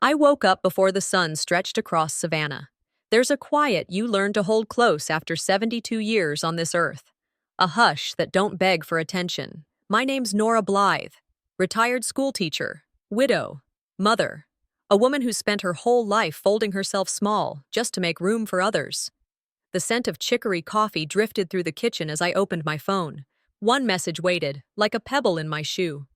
I woke up before the sun stretched across savannah. There's a quiet you learn to hold close after 72 years on this earth. A hush that don't beg for attention. My name's Nora Blythe, retired schoolteacher, widow, mother, a woman who spent her whole life folding herself small just to make room for others. The scent of chicory coffee drifted through the kitchen as I opened my phone. One message waited, like a pebble in my shoe.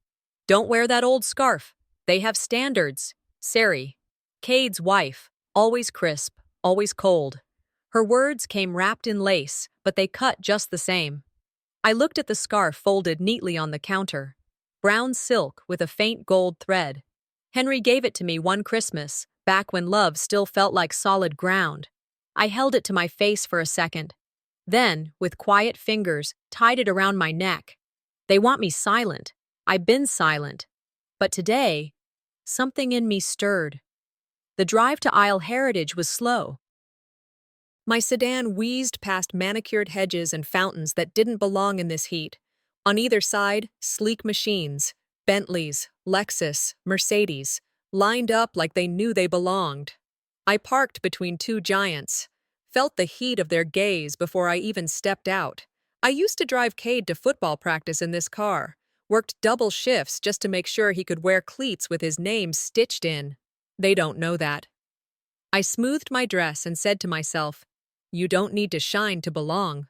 Don't wear that old scarf. They have standards. Sari, Cade's wife, always crisp, always cold. Her words came wrapped in lace, but they cut just the same. I looked at the scarf folded neatly on the counter. Brown silk with a faint gold thread. Henry gave it to me one Christmas, back when love still felt like solid ground. I held it to my face for a second. Then, with quiet fingers, tied it around my neck. They want me silent. I've been silent. But today, something in me stirred. The drive to Isle Heritage was slow. My sedan wheezed past manicured hedges and fountains that didn't belong in this heat. On either side, sleek machines, Bentleys, Lexus, Mercedes, lined up like they knew they belonged. I parked between two giants, felt the heat of their gaze before I even stepped out. I used to drive Cade to football practice in this car, worked double shifts just to make sure he could wear cleats with his name stitched in. They don't know that. I smoothed my dress and said to myself, "You don't need to shine to belong."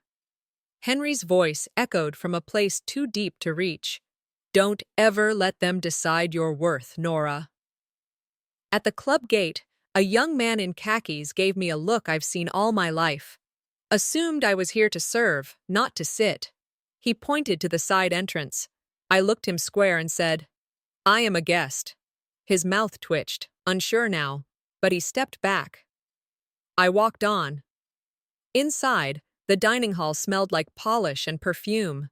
Henry's voice echoed from a place too deep to reach. "Don't ever let them decide your worth, Nora." At the club gate, a young man in khakis gave me a look I've seen all my life. Assumed I was here to serve, not to sit. He pointed to the side entrance. I looked him square and said, "I am a guest." His mouth twitched, unsure now, but he stepped back. I walked on. Inside, the dining hall smelled like polish and perfume.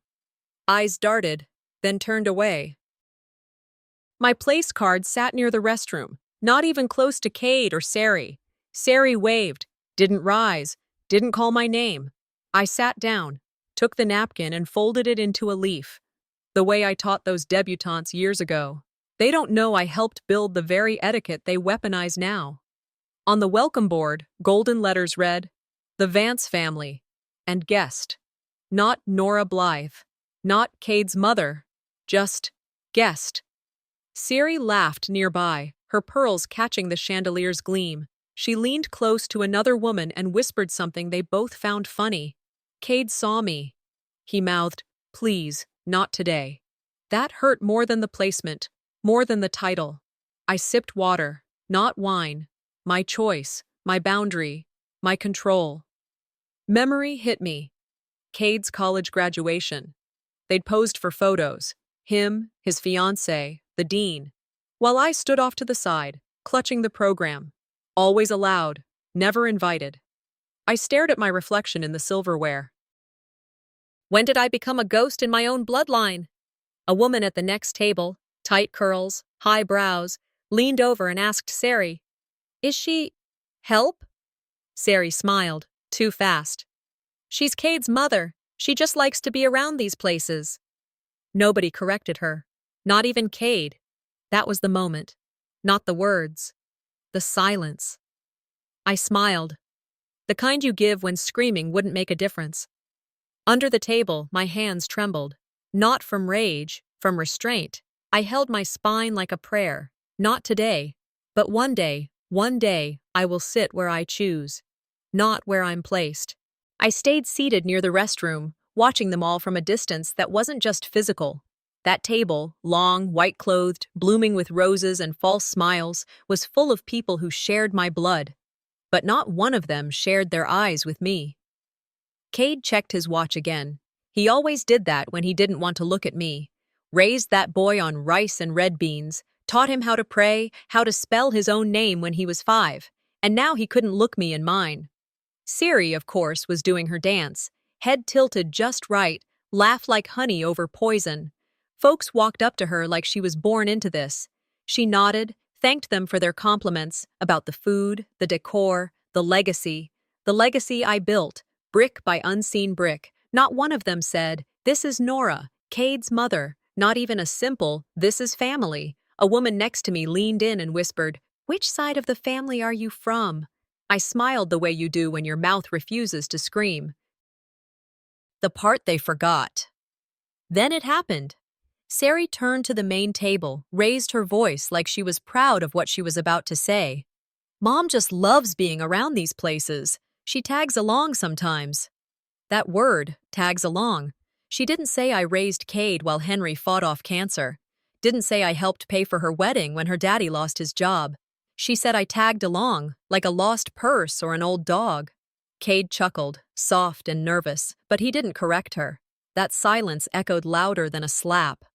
Eyes darted, then turned away. My place card sat near the restroom, not even close to Cade or Sari. Sari waved, didn't rise, didn't call my name. I sat down, took the napkin and folded it into a leaf, the way I taught those debutantes years ago. They don't know I helped build the very etiquette they weaponize now. On the welcome board, golden letters read, "The Vance family," and guest. Not Nora Blythe, not Cade's mother, just guest. Siri laughed nearby, her pearls catching the chandelier's gleam. She leaned close to another woman and whispered something they both found funny. Cade saw me. He mouthed, "Please, not today." That hurt more than the placement, more than the title. I sipped water, not wine. My choice, my boundary, my control. Memory hit me. Cade's college graduation. They'd posed for photos. Him, his fiancée, the dean. While I stood off to the side, clutching the program. Always allowed, never invited. I stared at my reflection in the silverware. When did I become a ghost in my own bloodline? A woman at the next table, tight curls, high brows, leaned over and asked Sari, "Is she help?" Sari smiled, too fast. "She's Cade's mother. She just likes to be around these places." Nobody corrected her, not even Cade. That was the moment, not the words, the silence. I smiled, the kind you give when screaming wouldn't make a difference. Under the table, my hands trembled, not from rage, from restraint. I held my spine like a prayer. Not today, but one day, I will sit where I choose, not where I'm placed. I stayed seated near the restroom, watching them all from a distance that wasn't just physical. That table, long, white-clothed, blooming with roses and false smiles, was full of people who shared my blood. But not one of them shared their eyes with me. Cade checked his watch again. He always did that when he didn't want to look at me. Raised that boy on rice and red beans, taught him how to pray, how to spell his own name when he was 5, and now he couldn't look me in mine. Siri, of course, was doing her dance, head tilted just right, laugh like honey over poison. Folks walked up to her like she was born into this. She nodded, thanked them for their compliments about the food, the decor, the legacy I built, brick by unseen brick. Not one of them said, "This is Nora, Cade's mother." Not even a simple, "This is family." A woman next to me leaned in and whispered, Which side of the family are you from? I smiled the way you do when your mouth refuses to scream. The part they forgot. Then it happened. Sari turned to the main table, raised her voice like she was proud of what she was about to say. Mom just loves being around these places. She tags along sometimes. That word, tags along. She didn't say I raised Cade while Henry fought off cancer. Didn't say I helped pay for her wedding when her daddy lost his job. She said I tagged along, like a lost purse or an old dog. Cade chuckled, soft and nervous, but he didn't correct her. That silence echoed louder than a slap.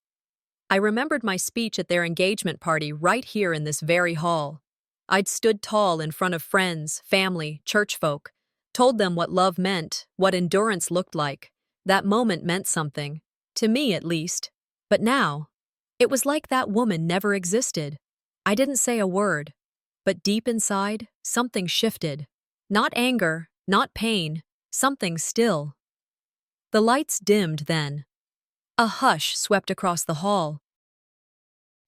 I remembered my speech at their engagement party right here in this very hall. I'd stood tall in front of friends, family, church folk, told them what love meant, what endurance looked like. That moment meant something, to me at least. But now, it was like that woman never existed. I didn't say a word, but deep inside, something shifted. Not anger, not pain, something still. The lights dimmed then. A hush swept across the hall.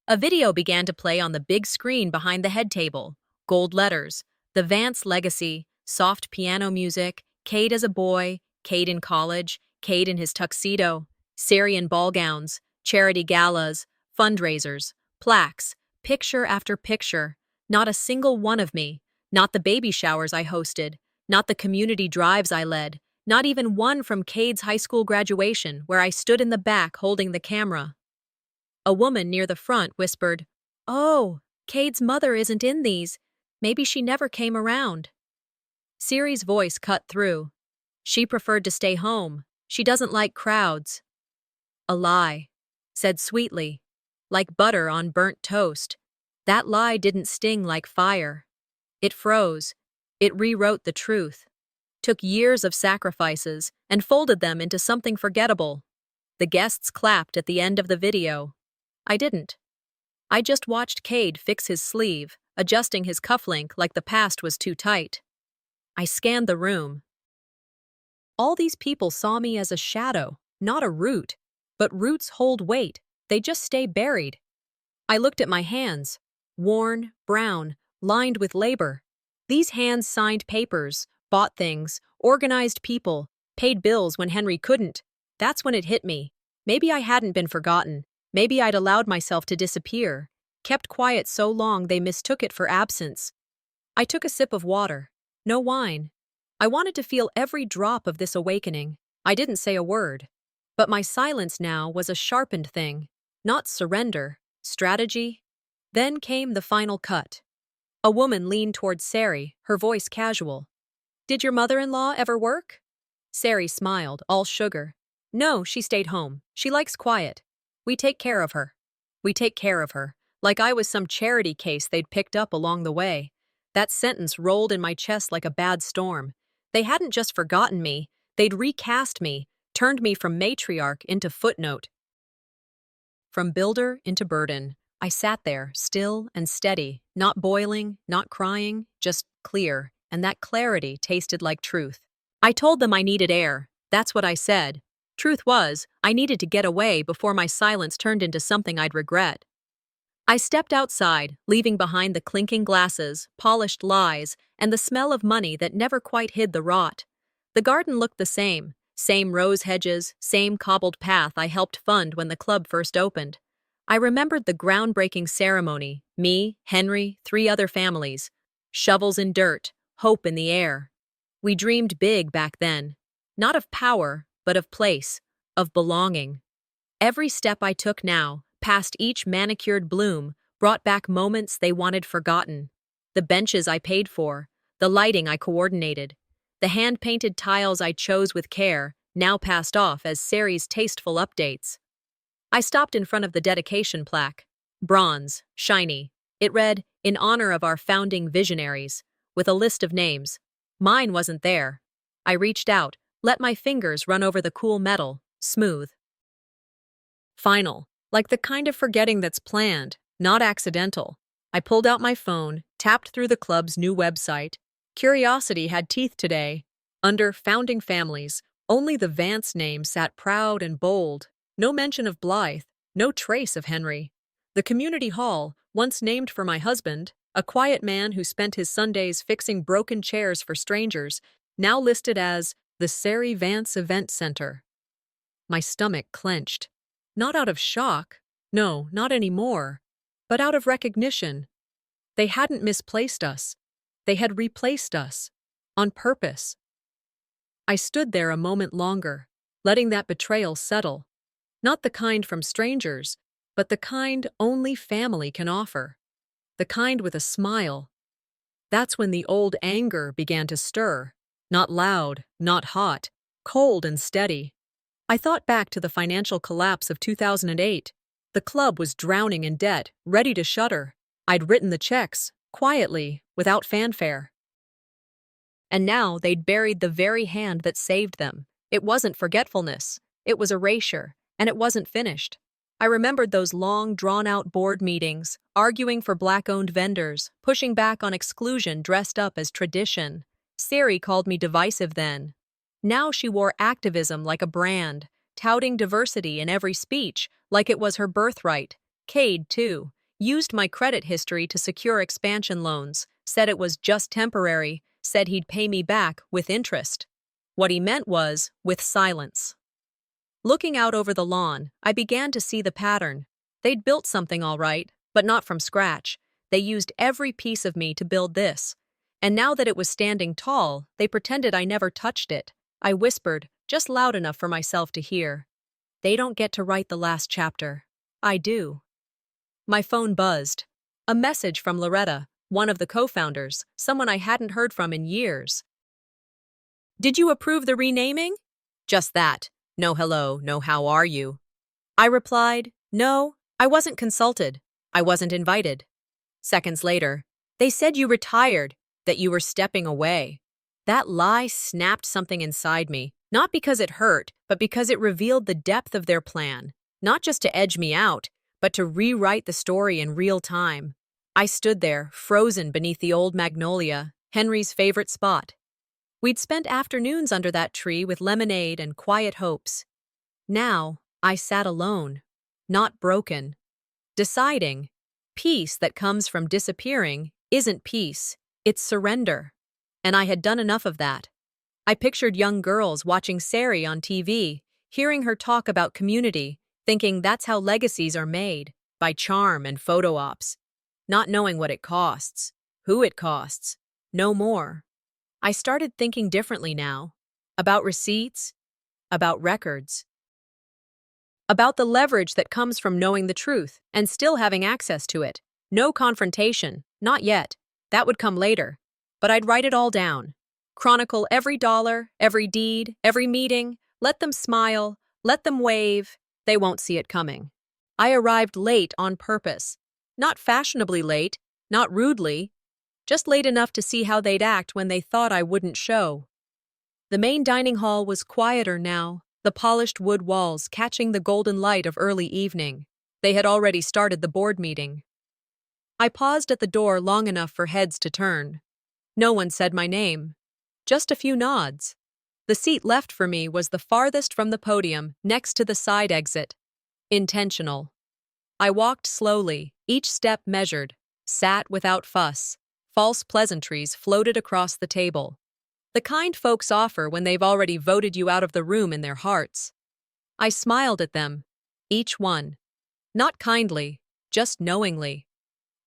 A video began to play on the big screen behind the head table. Gold letters, the Vance legacy, soft piano music, Cade as a boy, Cade in college, Cade in his tuxedo, Syrian ball gowns, charity galas, fundraisers, plaques, picture after picture. Not a single one of me, not the baby showers I hosted, not the community drives I led, not even one from Cade's high school graduation where I stood in the back holding the camera. A woman near the front whispered, "Oh, Cade's mother isn't in these. Maybe she never came around." Siri's voice cut through. She preferred to stay home. She doesn't like crowds. A lie, said sweetly, like butter on burnt toast. That lie didn't sting like fire. It froze. It rewrote the truth. Took years of sacrifices and folded them into something forgettable. The guests clapped at the end of the video. I didn't. I just watched Cade fix his sleeve, adjusting his cufflink like the past was too tight. I scanned the room. All these people saw me as a shadow, not a root. But roots hold weight. They just stay buried. I looked at my hands. Worn, brown, lined with labor. These hands signed papers, bought things, organized people, paid bills when Henry couldn't. That's when it hit me. Maybe I hadn't been forgotten. Maybe I'd allowed myself to disappear. Kept quiet so long they mistook it for absence. I took a sip of water. No wine. I wanted to feel every drop of this awakening. I didn't say a word. But my silence now was a sharpened thing. Not surrender. Strategy. Then came the final cut. A woman leaned towards Sari, her voice casual. "Did your mother-in-law ever work?" Sari smiled, all sugar. "No, she stayed home. She likes quiet. We take care of her. We take care of her." Like I was some charity case they'd picked up along the way. That sentence rolled in my chest like a bad storm. They hadn't just forgotten me. They'd recast me, turned me from matriarch into footnote. From builder into burden. I sat there, still and steady, not boiling, not crying, just clear, and that clarity tasted like truth. I told them I needed air. That's what I said. Truth was, I needed to get away before my silence turned into something I'd regret. I stepped outside, leaving behind the clinking glasses, polished lies, and the smell of money that never quite hid the rot. The garden looked the same rose hedges, same cobbled path I helped fund when the club first opened. I remembered the groundbreaking ceremony, me, Henry, 3 other families. Shovels in dirt, hope in the air. We dreamed big back then. Not of power, but of place, of belonging. Every step I took now, past each manicured bloom, brought back moments they wanted forgotten. The benches I paid for, the lighting I coordinated, the hand-painted tiles I chose with care, now passed off as Sari's tasteful updates. I stopped in front of the dedication plaque. Bronze, shiny. It read, "In honor of our founding visionaries," with a list of names. Mine wasn't there. I reached out, let my fingers run over the cool metal, smooth. Final, like the kind of forgetting that's planned, not accidental. I pulled out my phone, tapped through the club's new website. Curiosity had teeth today. Under Founding Families, only the Vance name sat proud and bold. No mention of Blythe, no trace of Henry. The community hall, once named for my husband, A quiet man who spent his Sundays fixing broken chairs for strangers, now listed as the Sari Vance Event Center. My stomach clenched. Not out of shock, no, not anymore, but out of recognition. They hadn't misplaced us. They had replaced us. On purpose. I stood there a moment longer, letting that betrayal settle. Not the kind from strangers, but the kind only family can offer. The kind with a smile. That's when the old anger began to stir. Not loud, not hot, cold and steady. I thought back to the financial collapse of 2008. The club was drowning in debt, ready to shutter. I'd written the checks, quietly, without fanfare. And now they'd buried the very hand that saved them. It wasn't forgetfulness. It was erasure, and it wasn't finished. I remembered those long, drawn-out board meetings, arguing for Black-owned vendors, pushing back on exclusion dressed up as tradition. Sari called me divisive then. Now she wore activism like a brand, touting diversity in every speech like it was her birthright. Cade, too, used my credit history to secure expansion loans, said it was just temporary, said he'd pay me back with interest. What he meant was, with silence. Looking out over the lawn, I began to see the pattern. They'd built something all right, but not from scratch. They used every piece of me to build this. And now that it was standing tall, they pretended I never touched it. I whispered, just loud enough for myself to hear. They don't get to write the last chapter. I do. My phone buzzed. A message from Loretta, one of the co-founders, someone I hadn't heard from in years. Did you approve the renaming? Just that. No hello, no how are you. I replied, no, I wasn't consulted. I wasn't invited. Seconds later, they said you retired, that you were stepping away. That lie snapped something inside me, not because it hurt, but because it revealed the depth of their plan, not just to edge me out, but to rewrite the story in real time. I stood there, frozen beneath the old magnolia, Henry's favorite spot. We'd spent afternoons under that tree with lemonade and quiet hopes. Now, I sat alone, not broken, deciding, peace that comes from disappearing isn't peace, it's surrender. And I had done enough of that. I pictured young girls watching Sari on TV, hearing her talk about community, thinking that's how legacies are made, by charm and photo ops, not knowing what it costs, who it costs, no more. I started thinking differently now, about receipts, about records, about the leverage that comes from knowing the truth and still having access to it. No confrontation, not yet. That would come later. But I'd write it all down. Chronicle every dollar, every deed, every meeting. Let them smile, let them wave. They won't see it coming. I arrived late on purpose. Not fashionably late, not rudely, just late enough to see how they'd act when they thought I wouldn't show. The main dining hall was quieter now, the polished wood walls catching the golden light of early evening. They had already started the board meeting. I paused at the door long enough for heads to turn. No one said my name. Just a few nods. The seat left for me was the farthest from the podium, next to the side exit. Intentional. I walked slowly, each step measured, sat without fuss. False pleasantries floated across the table. The kind folks offer when they've already voted you out of the room in their hearts. I smiled at them, each one. Not kindly, just knowingly.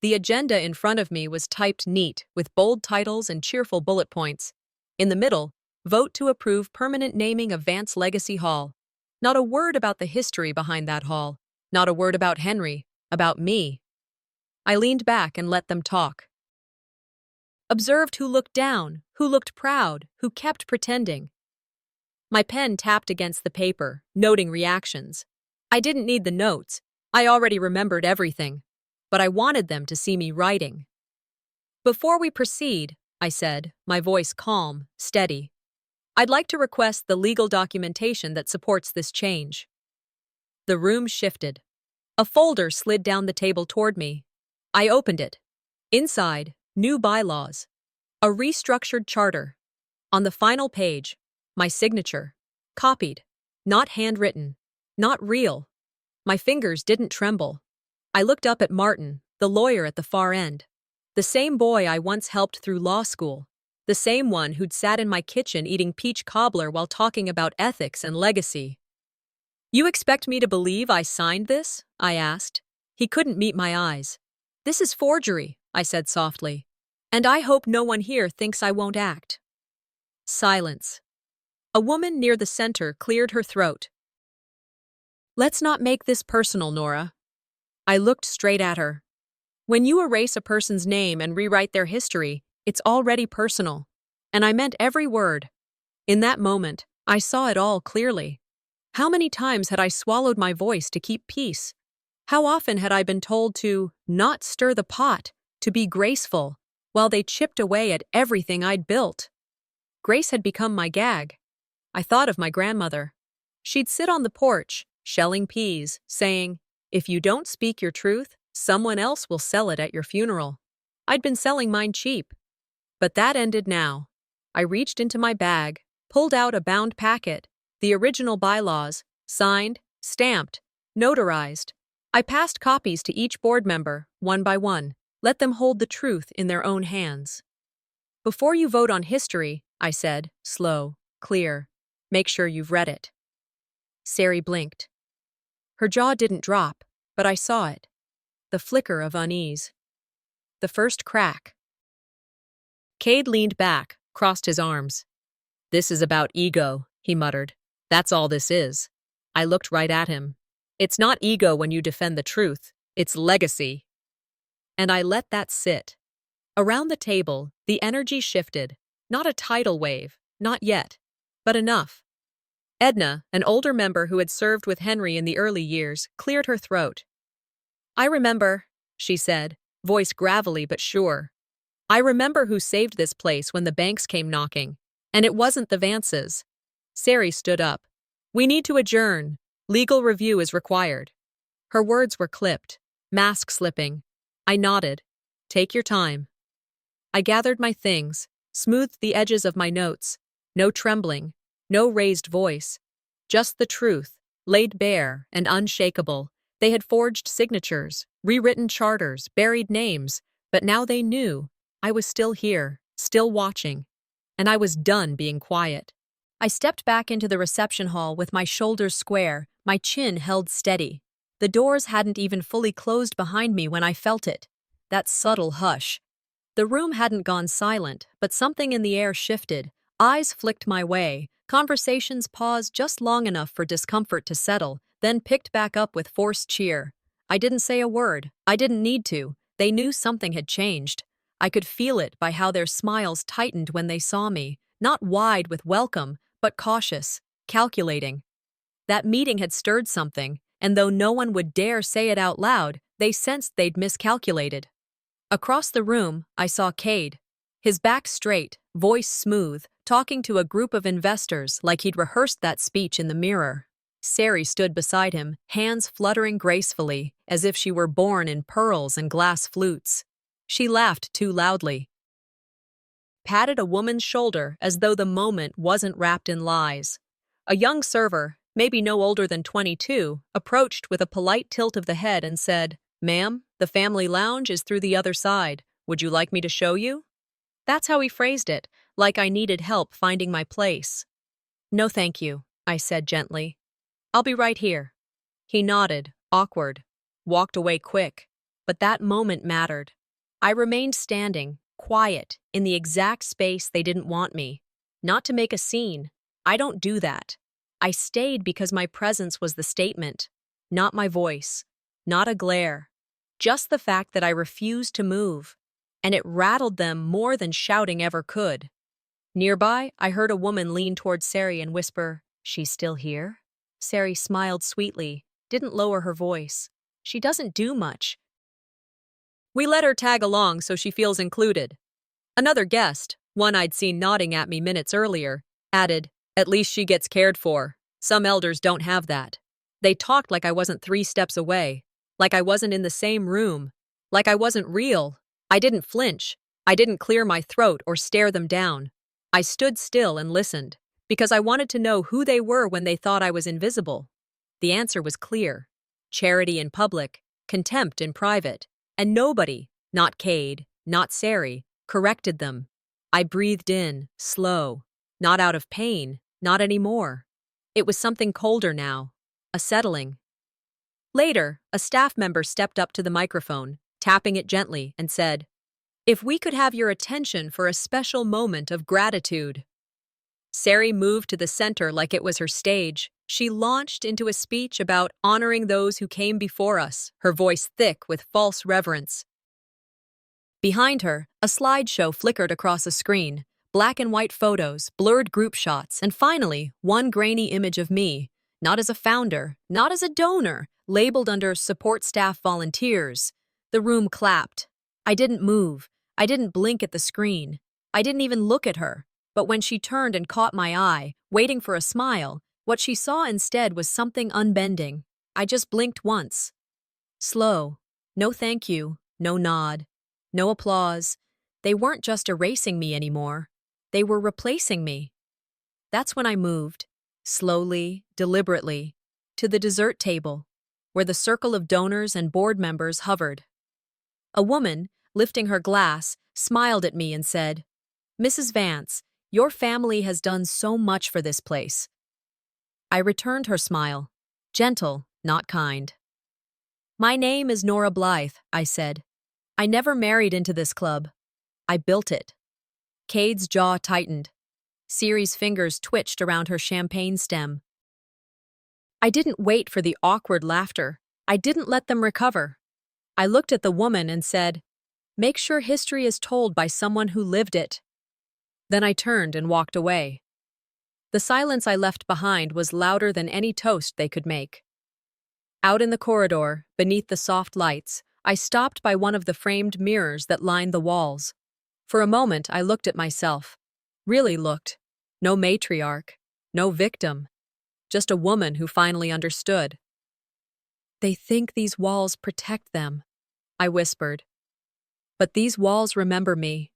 The agenda in front of me was typed neat, with bold titles and cheerful bullet points. In the middle, vote to approve permanent naming of Vance Legacy Hall. Not a word about the history behind that hall. Not a word about Henry, about me. I leaned back and let them talk. Observed who looked down, who looked proud, who kept pretending. My pen tapped against the paper, noting reactions. I didn't need the notes. I already remembered everything. But I wanted them to see me writing. Before we proceed, I said, my voice calm, steady, I'd like to request the legal documentation that supports this change. The room shifted. A folder slid down the table toward me. I opened it. Inside, new bylaws. A restructured charter. On the final page, my signature. Copied. Not handwritten. Not real. My fingers didn't tremble. I looked up at Martin, the lawyer at the far end. The The same boy I once helped through law school. The same one who'd sat in my kitchen eating peach cobbler while talking about ethics and legacy. You expect me to believe I signed this? I asked. He couldn't meet my eyes. This is forgery, I said softly. And I hope no one here thinks I won't act. Silence. A woman near the center cleared her throat. Let's not make this personal, Nora. I looked straight at her. When you erase a person's name and rewrite their history, it's already personal. And I meant every word. In that moment, I saw it all clearly. How many times had I swallowed my voice to keep peace? How often had I been told to not stir the pot, to be graceful, while they chipped away at everything I'd built? Grace had become my gag. I thought of my grandmother. She'd sit on the porch, shelling peas, saying, "If you don't speak your truth, someone else will sell it at your funeral." I'd been selling mine cheap. But that ended now. I reached into my bag, pulled out a bound packet, the original bylaws, signed, stamped, notarized. I passed copies to each board member, one by one. Let them hold the truth in their own hands. Before you vote on history, I said, slow, clear, make sure you've read it. Sari blinked. Her jaw didn't drop, but I saw it. The flicker of unease. The first crack. Cade leaned back, crossed his arms. This is about ego, he muttered. That's all this is. I looked right at him. It's not ego when you defend the truth. It's legacy. And I let that sit. Around the table, the energy shifted. Not a tidal wave, not yet, but enough. Edna, an older member who had served with Henry in the early years, cleared her throat. I remember, she said, voice gravelly but sure. I remember who saved this place when the banks came knocking, and it wasn't the Vances. Sari stood up. We need to adjourn. Legal review is required. Her words were clipped, mask slipping. I nodded. Take your time. I gathered my things, smoothed the edges of my notes. No trembling, no raised voice. Just the truth, laid bare and unshakable. They had forged signatures, rewritten charters, buried names, but now they knew. I was still here, still watching, and I was done being quiet. I stepped back into the reception hall with my shoulders square, my chin held steady. The doors hadn't even fully closed behind me when I felt it. That subtle hush. The room hadn't gone silent, but something in the air shifted. Eyes flicked my way. Conversations paused just long enough for discomfort to settle, then picked back up with forced cheer. I didn't say a word. I didn't need to. They knew something had changed. I could feel it by how their smiles tightened when they saw me, not wide with welcome, but cautious, calculating. That meeting had stirred something, and though no one would dare say it out loud, they sensed they'd miscalculated. Across the room, I saw Cade. His back straight, voice smooth, talking to a group of investors like he'd rehearsed that speech in the mirror. Sari stood beside him, hands fluttering gracefully, as if she were born in pearls and glass flutes. She laughed too loudly. Patted a woman's shoulder as though the moment wasn't wrapped in lies. A young server, maybe no older than 22, approached with a polite tilt of the head and said, "Ma'am, the family lounge is through the other side. Would you like me to show you?" That's how he phrased it, like I needed help finding my place. "No thank you," I said gently. "I'll be right here." He nodded, awkward, walked away quick. But that moment mattered. I remained standing, quiet, in the exact space they didn't want me. Not to make a scene. I don't do that. I stayed because my presence was the statement, not my voice, not a glare. Just the fact that I refused to move. And it rattled them more than shouting ever could. Nearby, I heard a woman lean toward Sari and whisper, "She's still here?" Sari smiled sweetly, didn't lower her voice. "She doesn't do much. We let her tag along so she feels included." Another guest, one I'd seen nodding at me minutes earlier, added, "At least she gets cared for. Some elders don't have that." They talked like I wasn't 3 steps away, like I wasn't in the same room, like I wasn't real. I didn't flinch. I didn't clear my throat or stare them down. I stood still and listened, because I wanted to know who they were when they thought I was invisible. The answer was clear. Charity in public, contempt in private, and nobody, not Cade, not Sari, corrected them. I breathed in, slow. Not out of pain, not anymore. It was something colder now, a settling. Later, a staff member stepped up to the microphone, tapping it gently, and said, "If we could have your attention for a special moment of gratitude." Sari moved to the center like it was her stage. She launched into a speech about honoring those who came before us, her voice thick with false reverence. Behind her, a slideshow flickered across a screen, black and white photos, blurred group shots, and finally, one grainy image of me, not as a founder, not as a donor, labeled under support staff volunteers. The room clapped. I didn't move. I didn't blink at the screen. I didn't even look at her. But when she turned and caught my eye, waiting for a smile, what she saw instead was something unbending. I just blinked once. Slow. No thank you. No nod. No applause. They weren't just erasing me anymore. They were replacing me. That's when I moved, slowly, deliberately, to the dessert table, where the circle of donors and board members hovered. A woman, lifting her glass, smiled at me and said, "Mrs. Vance, your family has done so much for this place." I returned her smile, gentle, not kind. "My name is Nora Blythe," I said. "I never married into this club. I built it." Cade's jaw tightened. Siri's fingers twitched around her champagne stem. I didn't wait for the awkward laughter. I didn't let them recover. I looked at the woman and said, "Make sure history is told by someone who lived it." Then I turned and walked away. The silence I left behind was louder than any toast they could make. Out in the corridor, beneath the soft lights, I stopped by one of the framed mirrors that lined the walls. For a moment, I looked at myself. Really looked. No matriarch. No victim. Just a woman who finally understood. "They think these walls protect them," I whispered. "But these walls remember me."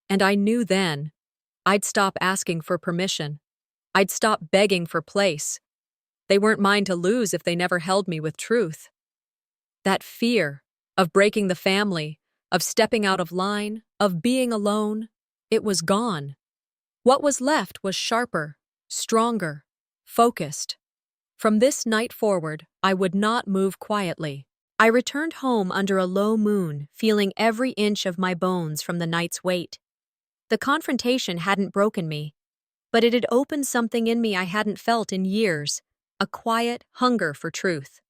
And I knew then. I'd stop asking for permission. I'd stop begging for place. They weren't mine to lose if they never held me with truth. That fear of breaking the family, of stepping out of line, of being alone, it was gone. What was left was sharper, stronger, focused. From this night forward, I would not move quietly. I returned home under a low moon, feeling every inch of my bones from the night's weight. The confrontation hadn't broken me, but it had opened something in me I hadn't felt in years, a quiet hunger for truth.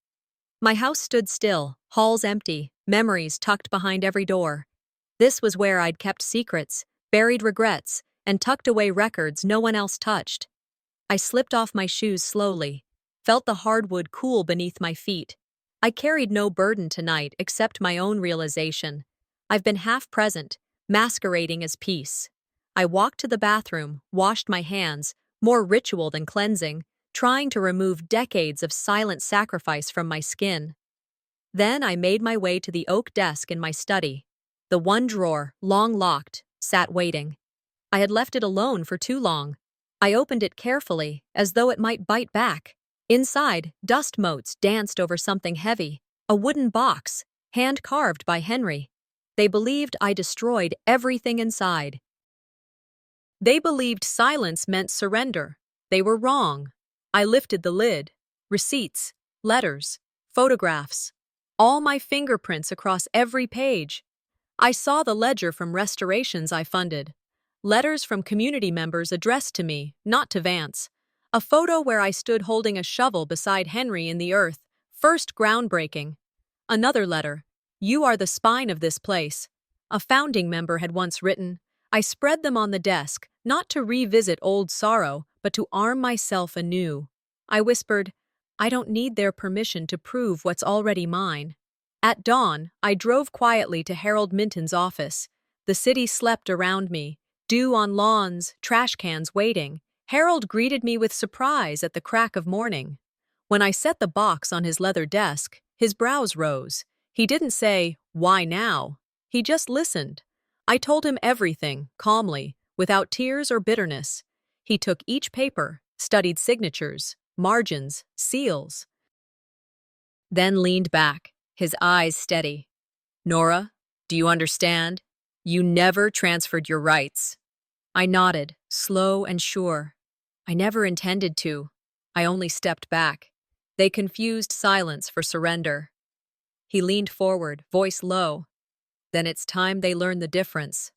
My house stood still, halls empty, memories tucked behind every door. This was where I'd kept secrets, buried regrets, and tucked away records no one else touched. I slipped off my shoes slowly, felt the hardwood cool beneath my feet. I carried no burden tonight except my own realization. I've been half present, masquerading as peace. I walked to the bathroom, washed my hands, more ritual than cleansing, trying to remove decades of silent sacrifice from my skin. Then I made my way to the oak desk in my study. The one drawer, long locked, sat waiting. I had left it alone for too long. I opened it carefully, as though it might bite back. Inside, dust motes danced over something heavy, a wooden box, hand-carved by Henry. They believed I destroyed everything inside. They believed silence meant surrender. They were wrong. I lifted the lid. Receipts, letters, photographs. All my fingerprints across every page. I saw the ledger from restorations I funded. Letters from community members addressed to me, not to Vance. A photo where I stood holding a shovel beside Henry in the earth, first groundbreaking. Another letter. "You are the spine of this place." A founding member had once written. I spread them on the desk, not to revisit old sorrow, but to arm myself anew. I whispered, "I don't need their permission to prove what's already mine." At dawn, I drove quietly to Harold Minton's office. The city slept around me, dew on lawns, trash cans waiting. Harold greeted me with surprise at the crack of morning. When I set the box on his leather desk, his brows rose. He didn't say, "Why now?" He just listened. I told him everything, calmly, without tears or bitterness. He took each paper, studied signatures, margins, seals. Then leaned back, his eyes steady. "Nora, do you understand? You never transferred your rights. I nodded, slow and sure. I never intended to. I only stepped back. They confused silence for surrender. He leaned forward, voice low. Then it's time they learn the difference.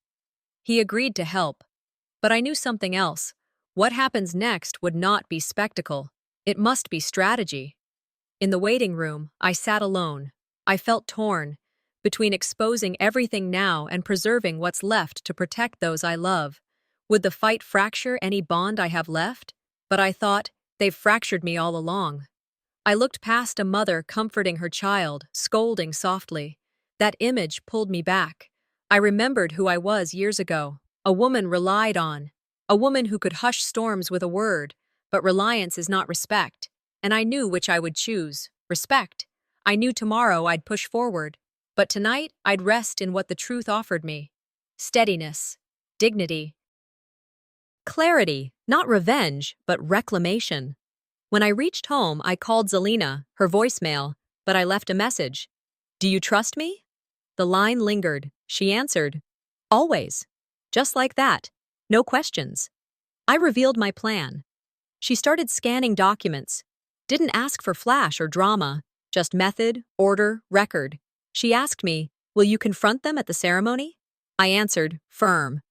He agreed to help. But I knew something else. What happens next would not be spectacle. It must be strategy. In the waiting room, I sat alone. I felt torn, between exposing everything now and preserving what's left to protect those I love. Would the fight fracture any bond I have left? But I thought, they've fractured me all along. I looked past a mother comforting her child, scolding softly. That image pulled me back. I remembered who I was years ago, a woman relied on, a woman who could hush storms with a word, but reliance is not respect. And I knew which I would choose, respect. I knew tomorrow I'd push forward, but tonight I'd rest in what the truth offered me. Steadiness, dignity, clarity, not revenge, but reclamation. When I reached home, I called Zelina, her voicemail, but I left a message. Do you trust me? The line lingered. She answered, always. Just like that. No questions. I revealed my plan. She started scanning documents. Didn't ask for flash or drama, just method, order, record. She asked me, will you confront them at the ceremony? I answered, firm.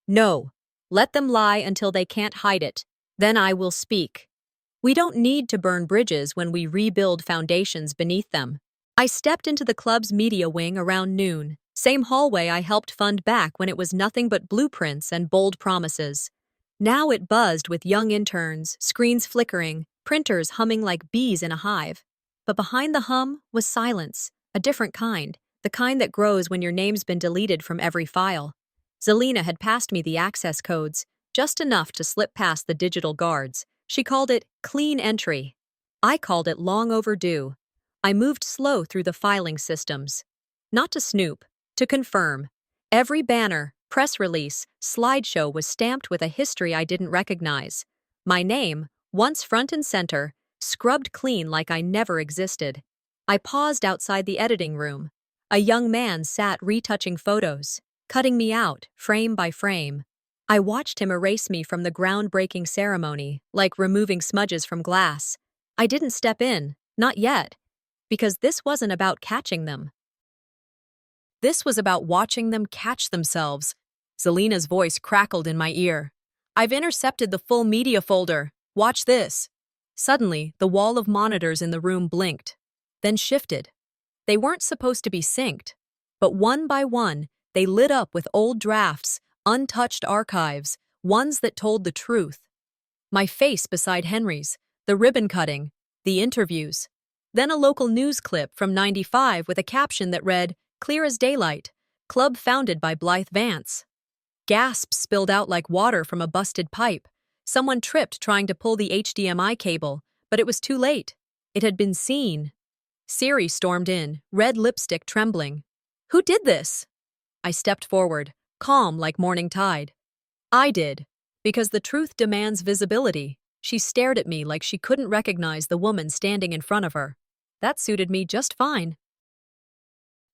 No. Let them lie until they can't hide it. Then I will speak. We don't need to burn bridges when we rebuild foundations beneath them. I stepped into the club's media wing around noon, same hallway I helped fund back when it was nothing but blueprints and bold promises. Now it buzzed with young interns, screens flickering, printers humming like bees in a hive. But behind the hum was silence, a different kind, the kind that grows when your name's been deleted from every file. Zelina had passed me the access codes, just enough to slip past the digital guards. She called it clean entry. I called it long overdue. I moved slow through the filing systems. Not to snoop, to confirm. Every banner, press release, slideshow was stamped with a history I didn't recognize. My name, once front and center, scrubbed clean like I never existed. I paused outside the editing room. A young man sat retouching photos, cutting me out, frame by frame. I watched him erase me from the groundbreaking ceremony, like removing smudges from glass. I didn't step in, not yet, because this wasn't about catching them. This was about watching them catch themselves. Zelina's voice crackled in my ear. I've intercepted the full media folder. Watch this. Suddenly, the wall of monitors in the room blinked, then shifted. They weren't supposed to be synced, but one by one, they lit up with old drafts, untouched archives, ones that told the truth. My face beside Henry's, the ribbon cutting, the interviews. Then a local news clip from '95 with a caption that read, clear as daylight, club founded by Blythe Vance. Gasps spilled out like water from a busted pipe. Someone tripped trying to pull the HDMI cable, but it was too late. It had been seen. Siri stormed in, red lipstick trembling. Who did this? I stepped forward, calm like morning tide. I did, because the truth demands visibility. She stared at me like she couldn't recognize the woman standing in front of her. That suited me just fine.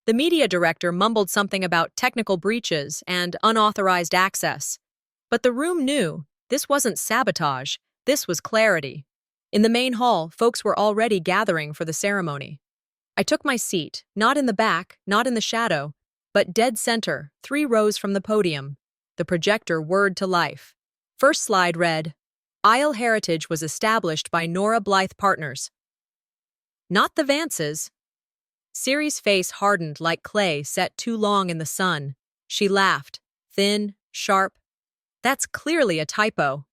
The media director mumbled something about technical breaches and unauthorized access. But the room knew this wasn't sabotage, this was clarity. In the main hall, folks were already gathering for the ceremony. I took my seat, not in the back, not in the shadow, but dead center, 3 rows from the podium. The projector whirred to life. First slide read, Isle Heritage was established by Nora Blythe Partners. Not the Vances. Siri's face hardened like clay set too long in the sun. She laughed, thin, sharp. That's clearly a typo.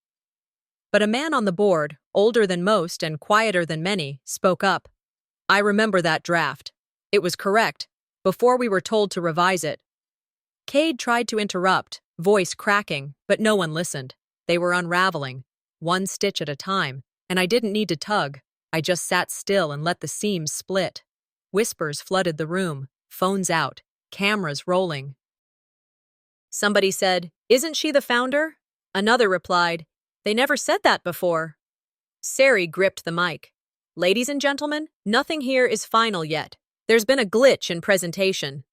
But a man on the board, older than most and quieter than many, spoke up. I remember that draft. It was correct, before we were told to revise it. Cade tried to interrupt, voice cracking, but no one listened. They were unraveling, one stitch at a time, and I didn't need to tug. I just sat still and let the seams split. Whispers flooded the room, phones out, cameras rolling. Somebody said, "Isn't she the founder?" Another replied, "They never said that before." Sari gripped the mic. "Ladies and gentlemen, nothing here is final yet. There's been a glitch in presentation."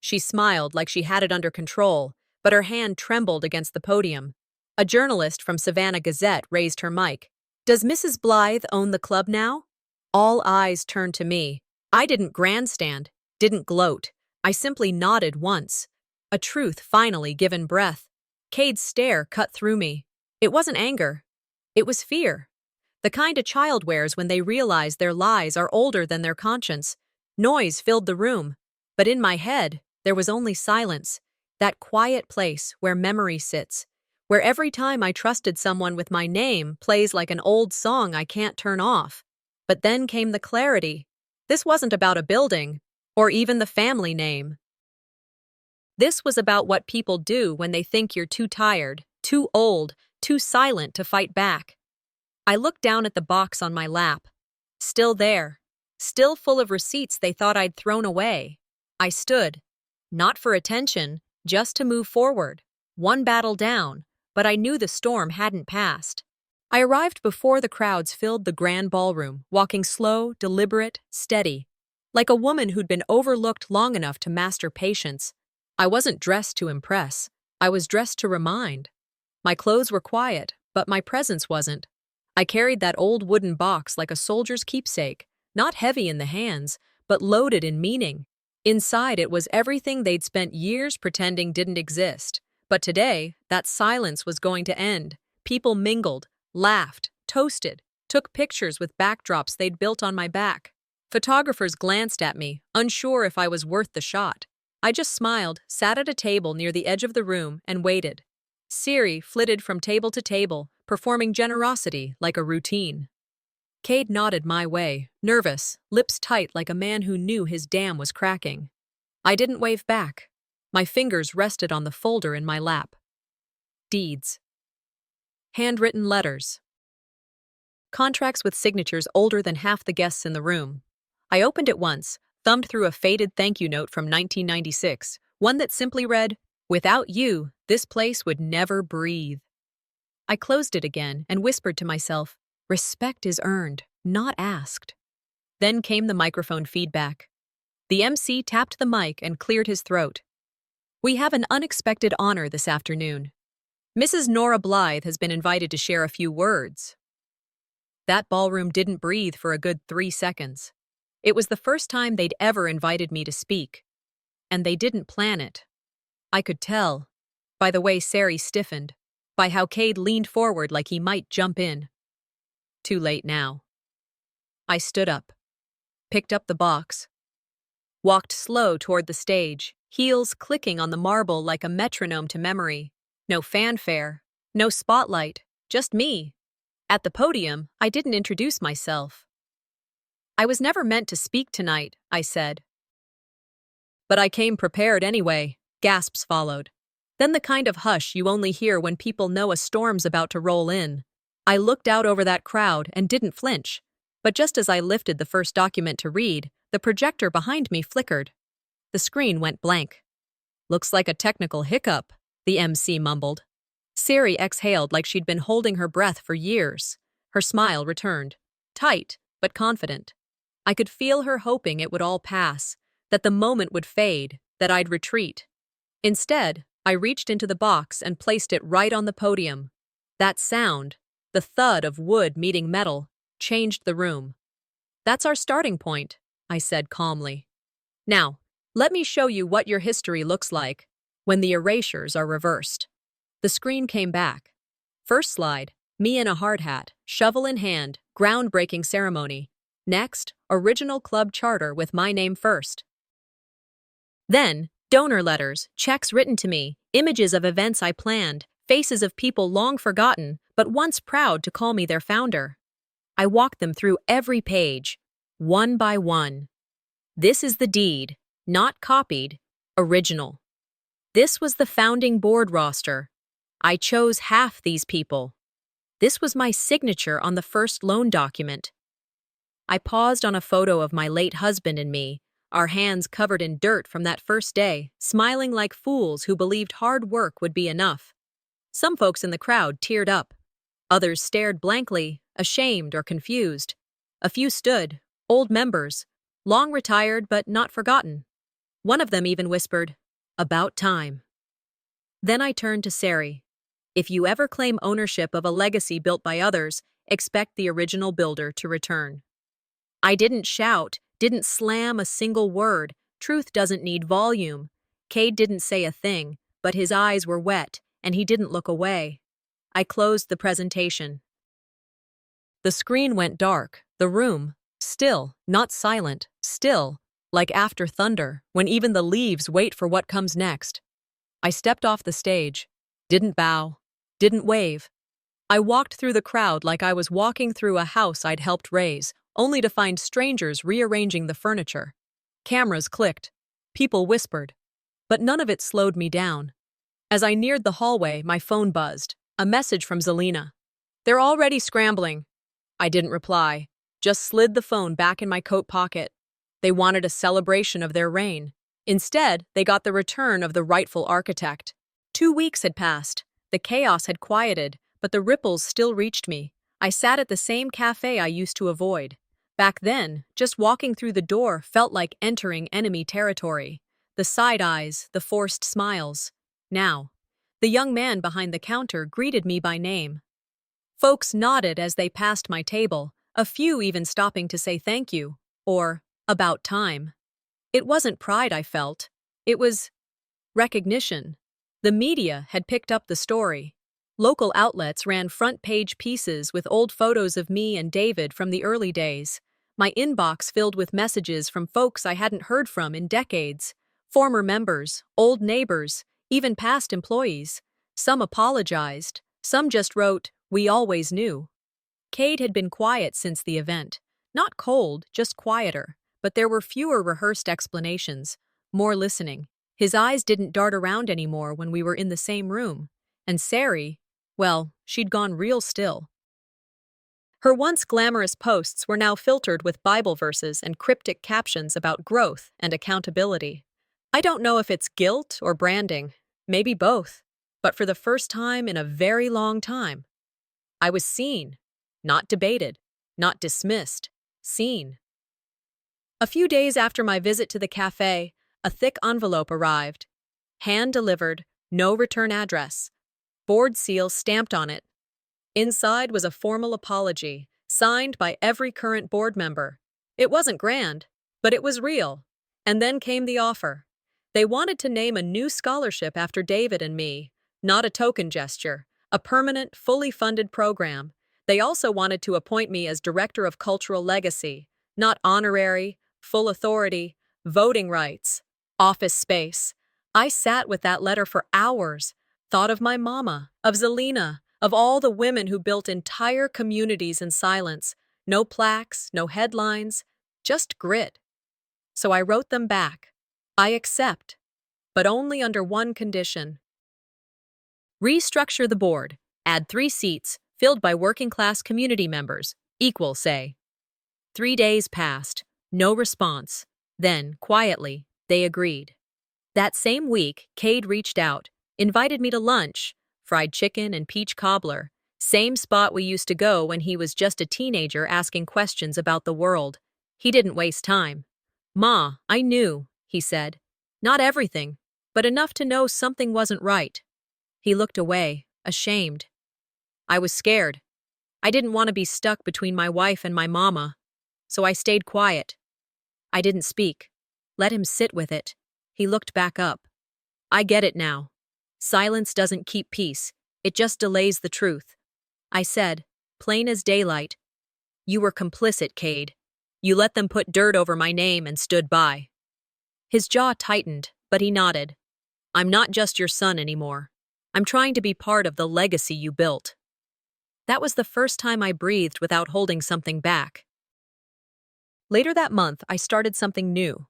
She smiled like she had it under control, but her hand trembled against the podium. A journalist from Savannah Gazette raised her mic. "Does Mrs. Blythe own the club now?" All eyes turned to me. I didn't grandstand, didn't gloat. I simply nodded once. A truth finally given breath. Cade's stare cut through me. It wasn't anger. It was fear. The kind a child wears when they realize their lies are older than their conscience. Noise filled the room, but in my head, there was only silence. That quiet place where memory sits, where every time I trusted someone with my name plays like an old song I can't turn off. But then came the clarity. This wasn't about a building, or even the family name. This was about what people do when they think you're too tired, too old, too silent to fight back. I looked down at the box on my lap. Still there. Still full of receipts they thought I'd thrown away. I stood. Not for attention, just to move forward. One battle down, but I knew the storm hadn't passed. I arrived before the crowds filled the grand ballroom, walking slow, deliberate, steady. Like a woman who'd been overlooked long enough to master patience. I wasn't dressed to impress. I was dressed to remind. My clothes were quiet, but my presence wasn't. I carried that old wooden box like a soldier's keepsake, not heavy in the hands, but loaded in meaning. Inside it was everything they'd spent years pretending didn't exist. But today, that silence was going to end. People mingled, laughed, toasted, took pictures with backdrops they'd built on my back. Photographers glanced at me, unsure if I was worth the shot. I just smiled, sat at a table near the edge of the room, and waited. Siri flitted from table to table, performing generosity like a routine. Cade nodded my way, nervous, lips tight like a man who knew his dam was cracking. I didn't wave back. My fingers rested on the folder in my lap. Deeds. Handwritten letters. Contracts with signatures older than half the guests in the room. I opened it once, thumbed through a faded thank you note from 1996, one that simply read, "Without you, this place would never breathe." I closed it again and whispered to myself, "Respect is earned, not asked." Then came the microphone feedback. The MC tapped the mic and cleared his throat. "We have an unexpected honor this afternoon. Mrs. Nora Blythe has been invited to share a few words." That ballroom didn't breathe for a good 3 seconds. It was the first time they'd ever invited me to speak. And they didn't plan it. I could tell, by the way Sari stiffened, by how Cade leaned forward like he might jump in. Too late now. I stood up, picked up the box, walked slow toward the stage, heels clicking on the marble like a metronome to memory. No fanfare, no spotlight, just me. At the podium, I didn't introduce myself. "I was never meant to speak tonight," I said. "But I came prepared anyway," gasps followed. Then the kind of hush you only hear when people know a storm's about to roll in. I looked out over that crowd and didn't flinch. But just as I lifted the first document to read, the projector behind me flickered. The screen went blank. "Looks like a technical hiccup," the MC mumbled. Siri exhaled like she'd been holding her breath for years. Her smile returned, tight but confident. I could feel her hoping it would all pass, that the moment would fade, that I'd retreat. Instead, I reached into the box and placed it right on the podium. That sound, the thud of wood meeting metal, changed the room. "That's our starting point," I said calmly. "Now, let me show you what your history looks like when the erasures are reversed." The screen came back. First slide, me in a hard hat, shovel in hand, groundbreaking ceremony. Next, original club charter with my name first. Then, donor letters, checks written to me, images of events I planned, faces of people long forgotten, but once proud to call me their founder. I walked them through every page, one by one. This is the deed, not copied, original. This was the founding board roster. I chose half these people. This was my signature on the first loan document. I paused on a photo of my late husband and me, our hands covered in dirt from that first day, smiling like fools who believed hard work would be enough. Some folks in the crowd teared up. Others stared blankly, ashamed or confused. A few stood, old members, long retired but not forgotten. One of them even whispered, "About time." Then I turned to Sari. If you ever claim ownership of a legacy built by others, expect the original builder to return. I didn't shout, didn't slam a single word. Truth doesn't need volume. Cade didn't say a thing, but his eyes were wet, and he didn't look away. I closed the presentation. The screen went dark, the room, still, not silent, still, like after thunder, when even the leaves wait for what comes next. I stepped off the stage, didn't bow, didn't wave. I walked through the crowd like I was walking through a house I'd helped raise, only to find strangers rearranging the furniture. Cameras clicked. People whispered. But none of it slowed me down. As I neared the hallway, my phone buzzed. A message from Zelina. "They're already scrambling." I didn't reply, just slid the phone back in my coat pocket. They wanted a celebration of their reign. Instead, they got the return of the rightful architect. 2 weeks had passed. The chaos had quieted, but the ripples still reached me. I sat at the same cafe I used to avoid. Back then, just walking through the door felt like entering enemy territory. The side eyes, the forced smiles. Now, the young man behind the counter greeted me by name. Folks nodded as they passed my table, a few even stopping to say thank you, or about time. It wasn't pride I felt. It was recognition. The media had picked up the story. Local outlets ran front-page pieces with old photos of me and David from the early days. My inbox filled with messages from folks I hadn't heard from in decades. Former members, old neighbors, even past employees. Some apologized. Some just wrote, "We always knew." Cade had been quiet since the event. Not cold, just quieter. But there were fewer rehearsed explanations, more listening. His eyes didn't dart around anymore when we were in the same room. And Sari, well, she'd gone real still. Her once glamorous posts were now filtered with Bible verses and cryptic captions about growth and accountability. I don't know if it's guilt or branding, maybe both, but for the first time in a very long time, I was seen, not debated, not dismissed, seen. A few days after my visit to the cafe, a thick envelope arrived. Hand-delivered, no return address. Board seal stamped on it. Inside was a formal apology, signed by every current board member. It wasn't grand, but it was real. And then came the offer. They wanted to name a new scholarship after David and me, not a token gesture, a permanent, fully funded program. They also wanted to appoint me as Director of Cultural Legacy, not honorary, full authority, voting rights, office space. I sat with that letter for hours, thought of my mama, of Zelina, of all the women who built entire communities in silence. No plaques, no headlines, just grit. So I wrote them back. I accept, but only under one condition. Restructure the board. Add 3 seats, filled by working-class community members. Equal, say. 3 days passed. No response. Then, quietly, they agreed. That same week, Cade reached out, invited me to lunch, fried chicken and peach cobbler, same spot we used to go when he was just a teenager asking questions about the world. He didn't waste time. "Ma, I knew," he said. "Not everything, but enough to know something wasn't right." He looked away, ashamed. I was scared. I didn't want to be stuck between my wife and my mama, so I stayed quiet. I didn't speak. Let him sit with it. He looked back up. "I get it now. Silence doesn't keep peace. It just delays the truth." I said, plain as daylight, "You were complicit, Cade. You let them put dirt over my name and stood by." His jaw tightened, but he nodded. "I'm not just your son anymore. I'm trying to be part of the legacy you built." That was the first time I breathed without holding something back. Later that month, I started something new.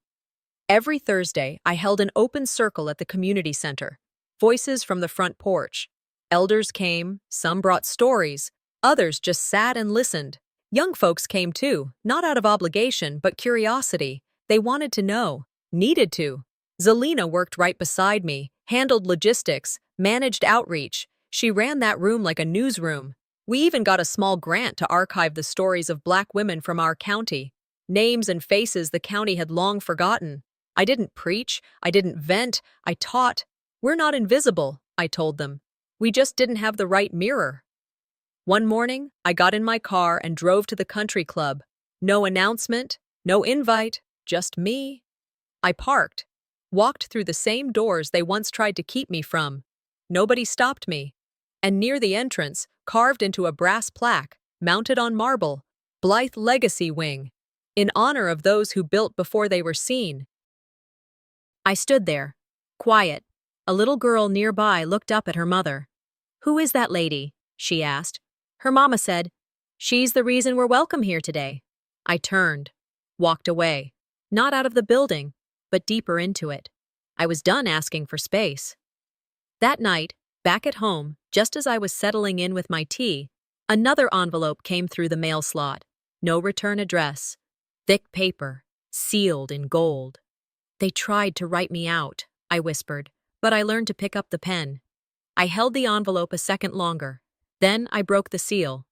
Every Thursday, I held an open circle at the community center. Voices from the front porch. Elders came, some brought stories, others just sat and listened. Young folks came too, not out of obligation, but curiosity. They wanted to know, needed to. Zelina worked right beside me, handled logistics, managed outreach. She ran that room like a newsroom. We even got a small grant to archive the stories of Black women from our county. Names and faces the county had long forgotten. I didn't preach, I didn't vent, I taught. We're not invisible, I told them. We just didn't have the right mirror. One morning, I got in my car and drove to the country club. No announcement, no invite, just me. I parked, walked through the same doors they once tried to keep me from. Nobody stopped me. And near the entrance, carved into a brass plaque, mounted on marble, Blythe Legacy Wing, in honor of those who built before they were seen. I stood there, quiet. A little girl nearby looked up at her mother. "Who is that lady?" she asked. Her mama said, "She's the reason we're welcome here today." I turned, walked away, not out of the building, but deeper into it. I was done asking for space. That night, back at home, just as I was settling in with my tea, another envelope came through the mail slot. No return address. Thick paper, sealed in gold. "They tried to write me out," I whispered, but I learned to pick up the pen. I held the envelope a second longer. Then I broke the seal.